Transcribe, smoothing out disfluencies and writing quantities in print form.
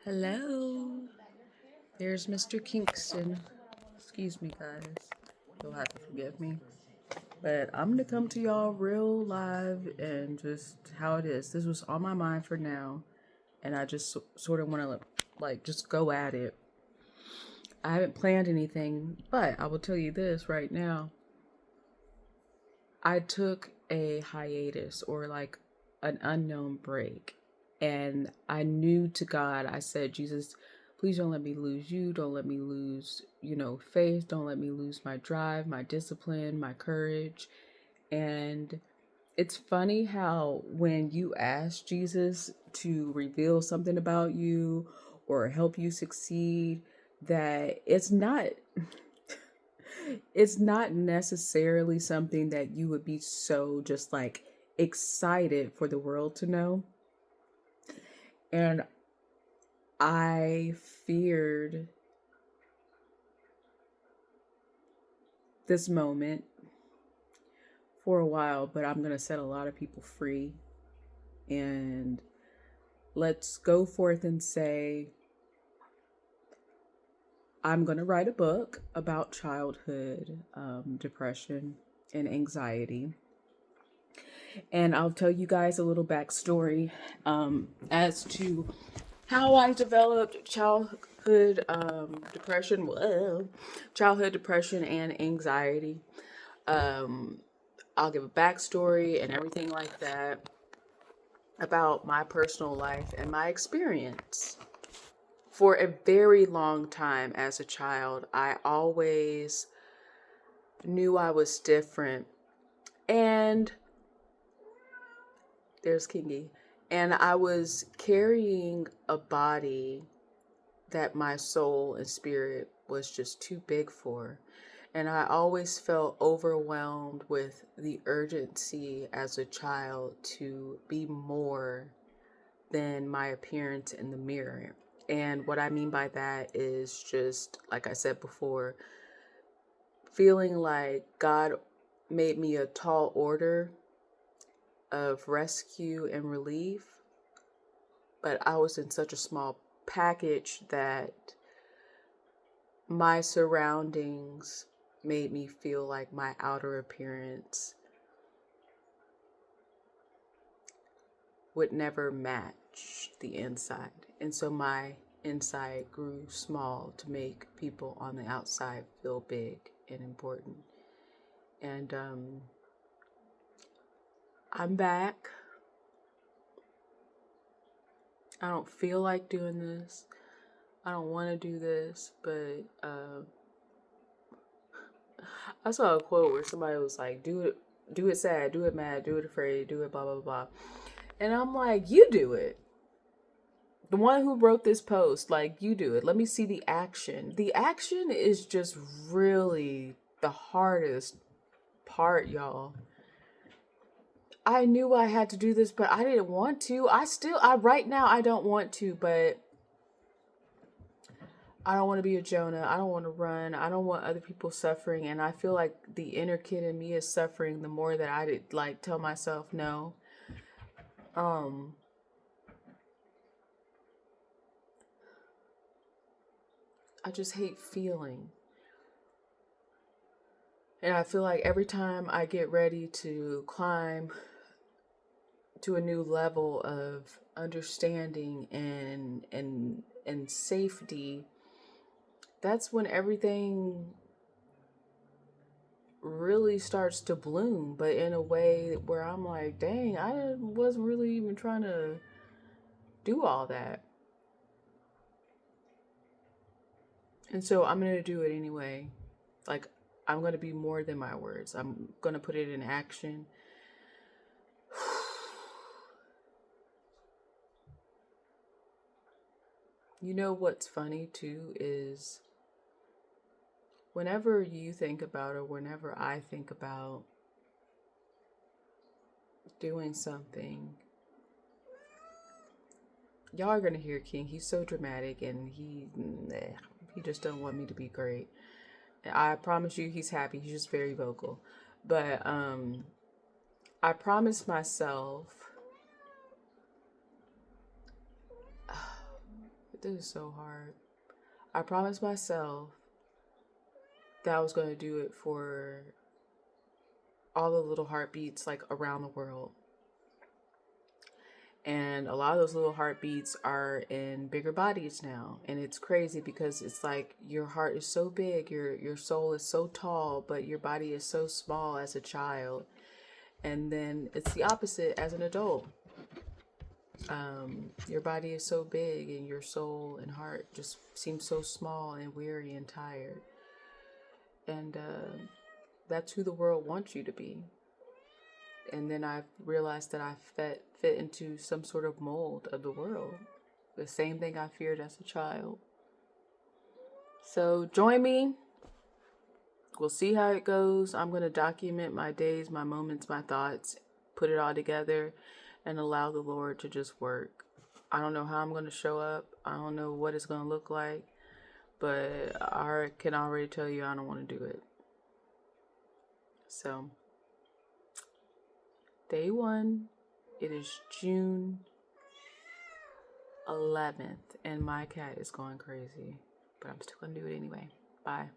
Hello, there's Mr. Kingston. Excuse me, guys. You'll have to forgive me. But I'm gonna come to y'all real live and just how it is. This was on my mind for now, and I just sort of want to just go at it. I haven't planned anything, but I will tell you this right now. I took a hiatus or like an unknown break. And I knew to God, I said, Jesus, please don't let me lose you. Don't let me lose, faith. Don't let me lose my drive, my discipline, my courage. And it's funny how when you ask Jesus to reveal something about you or help you succeed, that it's not necessarily something that you would be so just like excited for the world to know. And I feared this moment for a while, but I'm going to set a lot of people free. And let's go forth and say, I'm going to write a book about childhood depression and anxiety. And I'll tell you guys a little backstory as to how I developed childhood depression and anxiety. I'll give a backstory and everything like that about my personal life and my experience. For a very long time as a child, I always knew I was different. And there's Kingy. And I was carrying a body that my soul and spirit was just too big for. And I always felt overwhelmed with the urgency as a child to be more than my appearance in the mirror. And what I mean by that is just, like I said before, feeling like God made me a tall order of rescue and relief, but I was in such a small package that my surroundings made me feel like my outer appearance would never match the inside. And so my inside grew small to make people on the outside feel big and important. And I'm back. I don't feel like doing this. I don't want to do this, but I saw a quote where somebody was like, do it sad, do it mad, do it afraid, do it blah, blah, blah. And I'm like, you do it. The one who wrote this post, like, you do it. Let me see the action. The action is just really the hardest part, y'all. I knew I had to do this, but I didn't want to. Right now, I don't want to, but I don't want to be a Jonah. I don't want to run. I don't want other people suffering. And I feel like the inner kid in me is suffering the more that I did like tell myself no. I just hate feeling. And I feel like every time I get ready to climb to a new level of understanding and safety, that's when everything really starts to bloom, but in a way where I'm like, dang, I wasn't really even trying to do all that. And so I'm going to do it anyway. Like, I'm going to be more than my words. I'm going to put it in action. You know what's funny too is whenever you think about, or whenever I think about doing something, y'all are gonna hear King. He's so dramatic, and he just don't want me to be great. I promise you, he's happy. He's just very vocal. But I promised myself this is so hard. I promised myself that I was going to do it for all the little heartbeats like around the world. And a lot of those little heartbeats are in bigger bodies now. And it's crazy because it's like your heart is so big, your soul is so tall, but your body is so small as a child. And then it's the opposite as an adult. Your body is so big and your soul and heart just seem so small and weary and tired. And that's who the world wants you to be. And then I realized that I fit into some sort of mold of the world. The same thing I feared as a child. So join me. We'll see how it goes. I'm going to document my days, my moments, my thoughts, put it all together, and allow the Lord to just work. I don't know how I'm going to show up. I don't know what it's going to look like. But I can already tell you I don't want to do it. So, day 1, it is June 11th, and my cat is going crazy. But I'm still going to do it anyway. Bye.